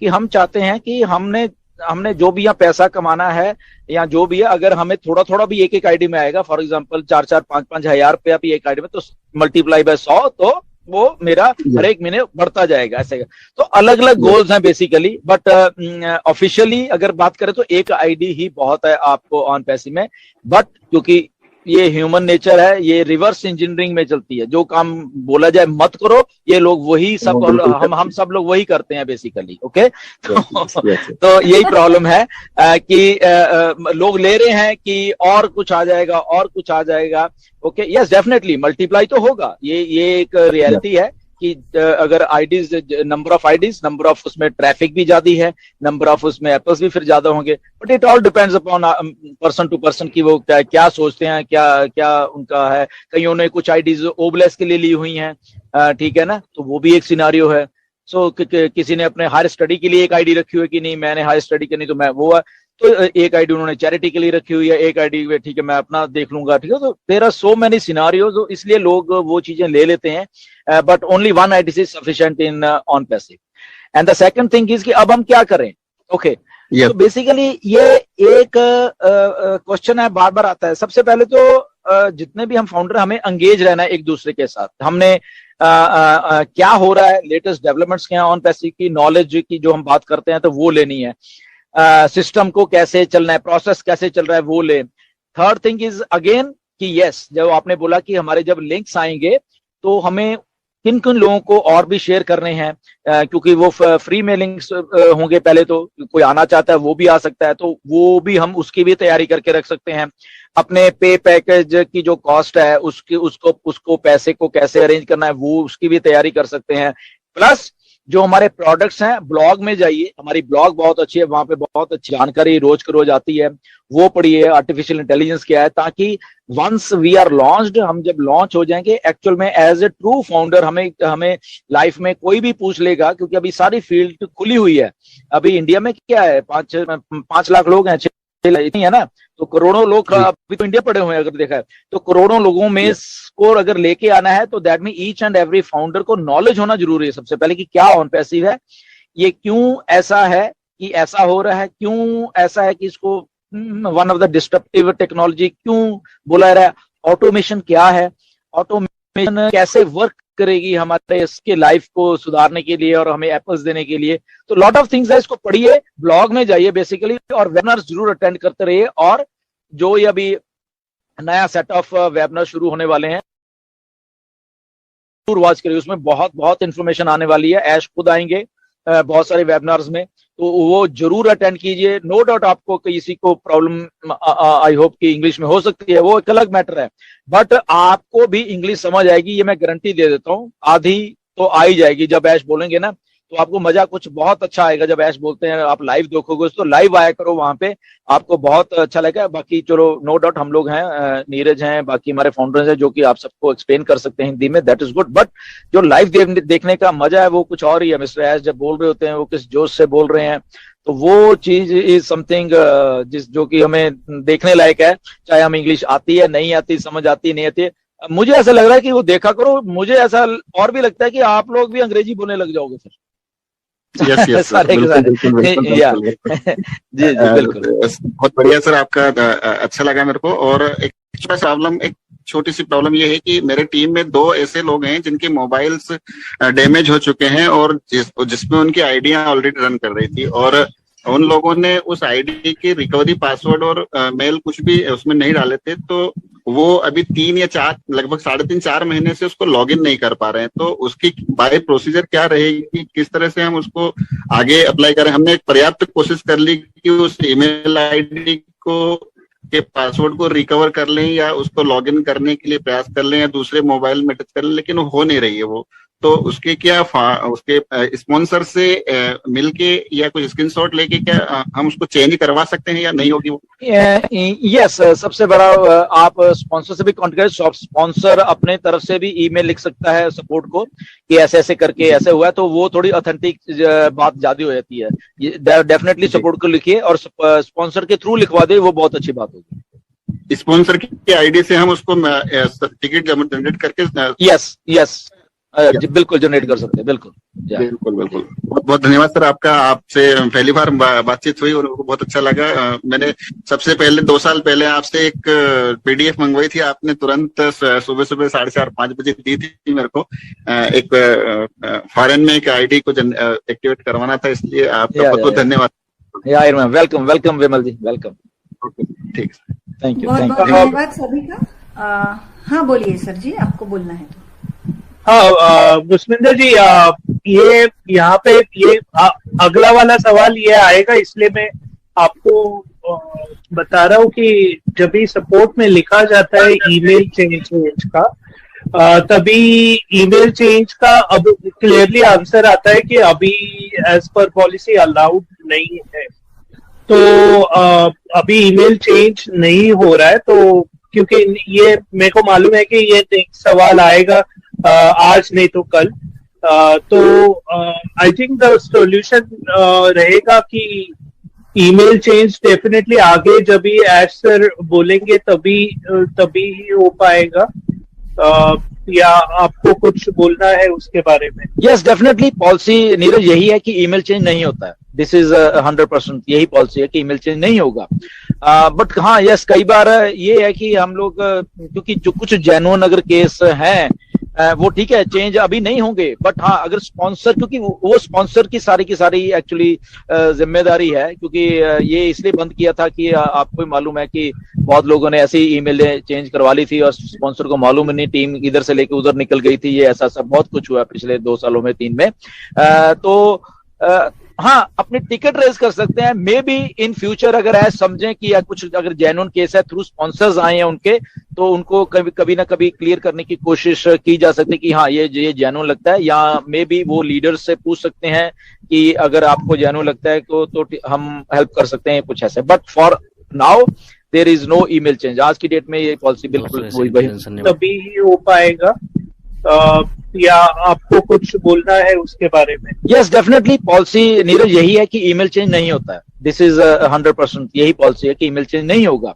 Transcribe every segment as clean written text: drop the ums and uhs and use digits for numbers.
कि हम चाहते हैं कि हमने हमने जो भी यहाँ पैसा कमाना है या जो भी है, अगर हमें थोड़ा थोड़ा भी एक एक आईडी में आएगा, फॉर एग्जांपल 4-4-5-5 हज़ार रुपया भी एक आईडी में, तो मल्टीप्लाई बाय 100, तो वो मेरा हर एक महीने बढ़ता जाएगा ऐसे। तो अलग अलग गोल्स हैं बेसिकली, बट ऑफिशियली अगर बात करें तो एक आईडी ही बहुत है आपको ऑन पैसिव में। बट क्योंकि ये ह्यूमन नेचर है, ये रिवर्स इंजीनियरिंग में चलती है, जो काम बोला जाए मत करो, ये लोग वही सब, हम सब लोग वही करते हैं बेसिकली। ओके, तो यही प्रॉब्लम है कि लोग ले रहे हैं कि और कुछ आ जाएगा और कुछ आ जाएगा। ओके, यस डेफिनेटली मल्टीप्लाई तो होगा, ये एक रियलिटी है कि अगर IDs, number of IDs, number of उसमें ट्रैफिक भी ज्यादा है, नंबर ऑफ उसमें एप्पल्स भी फिर ज्यादा होंगे। But it all depends upon person to person की वो क्या सोचते हैं, क्या क्या उनका है। कईयों ने कुछ आईडीज ओबलेस के लिए ली हुई हैं, ठीक है ना, तो वो भी एक सिनारियो है। सो किसी ने अपने हायर स्टडी के लिए एक आईडी रखी हुई है कि नहीं मैंने हायर स्टडी करनी तो मैं वो है, तो एक आईडी उन्होंने चैरिटी के लिए रखी हुई है, एक आईडी ठीक है मैं अपना देख लूंगा, ठीक है। तो there are so many scenarios, इसलिए लोग वो चीजें ले लेते हैं, but only one ID is sufficient in on passive. And the second thing is कि अब हम क्या करें। ओके, तो बेसिकली ये एक क्वेश्चन है, बार बार आता है। सबसे पहले तो जितने भी हम फाउंडर, हमें एंगेज रहना है एक दूसरे के साथ। हमने क्या हो रहा है, लेटेस्ट डेवलपमेंट्स क्या है ऑन पैसिव की, नॉलेज की जो हम बात करते हैं तो वो लेनी है। सिस्टम को कैसे चलना है, प्रोसेस कैसे चल रहा है वो ले। थर्ड थिंग इज अगेन कि यस, जब आपने बोला कि हमारे जब लिंक्स आएंगे तो हमें किन किन लोगों को और भी शेयर करने हैं, क्योंकि वो फ्री में लिंक्स होंगे। पहले तो कोई आना चाहता है वो भी आ सकता है, तो वो भी हम उसकी भी तैयारी करके रख सकते हैं। अपने पे पैकेज की जो कॉस्ट है उसको पैसे को कैसे अरेंज करना है वो उसकी भी तैयारी कर सकते हैं। प्लस जो हमारे प्रोडक्ट्स हैं, ब्लॉग में जाइए, हमारी ब्लॉग बहुत अच्छी है, वहां पे बहुत अच्छी जानकारी रोज के रोज आती है, वो पढ़िए। आर्टिफिशियल इंटेलिजेंस क्या है, ताकि वंस वी आर लॉन्च्ड, हम जब लॉन्च हो जाएंगे एक्चुअल में एज ए ट्रू फाउंडर, हमें लाइफ में कोई भी पूछ लेगा, क्योंकि अभी सारी फील्ड खुली हुई है। अभी इंडिया में क्या है, 5 लाख लोग हैं, 6 इतनी है ना, तो करोड़ों लोग अभी तो इंडिया पड़े हुए हैं अगर देखा है, तो करोड़ों लोगों में स्कोर अगर लेके आना है तो that mean each and every founder को नॉलेज होना जरूरी है सबसे पहले कि क्या ऑन पैसिव है, ये क्यों ऐसा है कि ऐसा हो रहा है, क्यों ऐसा है कि इसको one of the disruptive technology क्यों बोला रहा है, ऑटोमेशन क्या है, ऑटोमेशन कैसे वर्क करेगी हमारे इसके लाइफ को सुधारने के लिए और हमें एप्पल्स देने के लिए। तो लॉट ऑफ थिंग्स है, इसको पढ़िए, ब्लॉग में जाइए बेसिकली, और वेबिनार्स जरूर अटेंड करते रहिए। और जो ये अभी नया सेट ऑफ वेबिनार शुरू होने वाले हैं जरूर वॉच करिए, उसमें बहुत बहुत इंफॉर्मेशन आने वाली है। ऐश खुद आएंगे बहुत सारे वेबिनार्स में, तो वो जरूर अटेंड कीजिए। नो डाउट आपको किसी को प्रॉब्लम आई होप कि इंग्लिश में हो सकती है, वो एक अलग मैटर है, बट आपको भी इंग्लिश समझ आएगी, ये मैं गारंटी दे देता हूँ। आधी तो आ ही जाएगी, जब ऐश बोलेंगे ना तो आपको मजा कुछ बहुत अच्छा आएगा। जब ऐश बोलते हैं, आप लाइव देखोगे तो लाइव आया करो, वहां पे आपको बहुत अच्छा लगेगा। बाकी चलो नो डाउट हम लोग हैं, नीरज हैं, बाकी हमारे फाउंडर्स हैं जो कि आप सबको एक्सप्लेन कर सकते हैं हिंदी में, दैट इज गुड। बट जो लाइव देखने का मजा है वो कुछ और ही है। मिस्टर ऐश जब बोल रहे होते हैं वो किस जोश से बोल रहे हैं, तो वो चीज इज समथिंग जो कि हमें देखने लायक है, चाहे हम इंग्लिश आती है नहीं आती, समझ आती नहीं आती है। मुझे ऐसा लग रहा है कि वो देखा करो, मुझे ऐसा और भी लगता है कि आप लोग भी अंग्रेजी बोलने लग जाओगे फिर। यस यस बिल्कुल जी बिल्कुल, बहुत बढ़िया सर, आपका अच्छा लगा मेरे को। और एक छोटी सी प्रॉब्लम ये है कि मेरे टीम में 2 ऐसे लोग हैं जिनके मोबाइल्स डैमेज हो चुके हैं और जिसमें उनकी आईडियां ऑलरेडी रन कर रही थी, और उन लोगों ने उस आईडी के रिकवरी पासवर्ड और मेल कुछ भी उसमें नहीं डाले थे, तो वो अभी 3 या 4 लगभग 3.5-4 महीने से उसको लॉगिन नहीं कर पा रहे हैं। तो उसकी बाय प्रोसीजर क्या रहेगी, किस तरह से हम उसको आगे अप्लाई करें? हमने एक पर्याप्त कोशिश कर ली कि उस ईमेल आईडी को के पासवर्ड को रिकवर कर लें या उसको लॉगिन करने के लिए प्रयास कर लें या दूसरे मोबाइल में टच कर लें, लेकिन वो हो नहीं रही है वो। तो उसके क्या उसके स्पॉन्सर से मिलके या कुछ स्क्रीनशॉट लेके क्या हम उसको चेंज करवा सकते हैं या नहीं होगी वो? यस, सबसे बड़ा आप स्पॉन्सर से भी कॉन्टेक्ट करें। स्पॉन्सर अपने तरफ से भी ईमेल लिख सकता है सपोर्ट को कि ऐसे ऐसे करके ऐसे हुआ है, तो वो थोड़ी ऑथेंटिक बात ज्यादा हो जाती है। डेफिनेटली सपोर्ट को लिखिए और स्पॉन्सर के थ्रू लिखवा दे, वो बहुत अच्छी बात होगी। स्पॉन्सर की आईडी से हम उसको टिकट जनरेट करके यस जी बिल्कुल जनरेट कर सकते हैं, बिल्कुल। बिल्कुल बिल्कुल, बहुत बहुत धन्यवाद सर आपका। आपसे पहली बार बातचीत हुई और मेरे को बहुत अच्छा लगा। मैंने सबसे पहले 2 साल पहले आपसे एक पीडीएफ मंगवाई थी, आपने तुरंत सुबह सुबह 4:30-5 बजे दी थी मेरे को। एक फॉरेन में एक आईडी को एक्टिवेट करवाना था, इसलिए आपका बहुत बहुत धन्यवाद। वेलकम वेलकम विमल जी, वेलकम। ठीक, थैंक यू। बहुत बहुत धन्यवाद सभी का। हाँ बोलिए सर जी, आपको बोलना है तो। हाँ पुष्पिंदर जी, ये यहाँ पे ये अगला वाला सवाल ये आएगा, इसलिए मैं आपको बता रहा हूँ कि जब भी सपोर्ट में लिखा जाता है ईमेल चेंज का, तभी ईमेल चेंज का अब क्लियरली आंसर आता है कि अभी एज पर पॉलिसी अलाउड नहीं है। तो अभी ईमेल चेंज नहीं हो रहा है, तो क्योंकि ये मेरे को मालूम है कि ये सवाल आएगा आज नहीं तो कल, तो आई थिंक द सॉल्यूशन रहेगा कि ईमेल चेंज डेफिनेटली आगे जब भी एज सर बोलेंगे तभी हो पाएगा। या आपको कुछ बोलना है उसके बारे में? यस डेफिनेटली, पॉलिसी नीरज यही है कि ईमेल चेंज नहीं होता है। दिस इज 100% यही पॉलिसी है कि ईमेल चेंज नहीं होगा। बट हाँ यस, कई बार ये है कि हम लोग क्योंकि जो कुछ जेन्युइन अगर केस हैं वो ठीक है, चेंज अभी नहीं होंगे, बट हाँ अगर स्पॉन्सर, क्योंकि वो स्पॉन्सर की सारी एक्चुअली जिम्मेदारी है, क्योंकि ये इसलिए बंद किया था कि आपको मालूम है कि बहुत लोगों ने ऐसी ईमेलें चेंज करवा ली थी और स्पॉन्सर को मालूम नहीं, टीम इधर से लेके उधर निकल गई थी। ये ऐसा सब बहुत कुछ हुआ पिछले 2 सालों में, 3 में। तो हाँ अपनी टिकट रेज कर सकते हैं, मे बी इन फ्यूचर अगर ऐसा समझें कि या कुछ अगर जेन्युइन केस है थ्रू स्पॉन्सर्स आए हैं उनके, तो उनको कभी ना कभी क्लियर करने की कोशिश की जा सकती है कि हाँ ये जेन्युइन लगता है, या मे बी वो लीडर्स से पूछ सकते हैं कि अगर आपको जेन्युइन लगता है तो हम हेल्प कर सकते हैं, कुछ ऐसे। But for now there is no email change. आज की डेट में ये पॉलिसी बिल्कुल तभी ही हो पाएगा। या आपको कुछ बोलना है उसके बारे में? यस डेफिनेटली, पॉलिसी नीरज यही है कि ईमेल चेंज नहीं होता है। दिस इज 100% यही पॉलिसी है कि ईमेल चेंज नहीं होगा।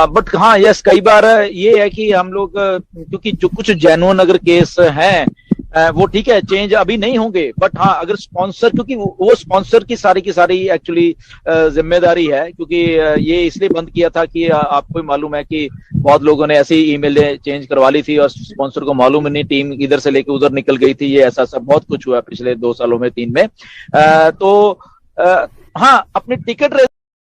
बट हाँ यस, कई बार ये है कि हम लोग क्योंकि जो कुछ जेन्युइन अगर केस हैं वो ठीक है, चेंज अभी नहीं होंगे, बट हाँ अगर स्पॉन्सर, क्योंकि वो स्पॉन्सर की सारी एक्चुअली जिम्मेदारी है, क्योंकि ये इसलिए बंद किया था कि आपको मालूम है कि बहुत लोगों ने ऐसी ईमेलें चेंज करवा ली थी और स्पॉन्सर को मालूम नहीं, टीम इधर से लेके उधर निकल गई थी। ये ऐसा सब बहुत कुछ हुआ पिछले 2 सालों में, 3 में। तो हाँ अपनी टिकट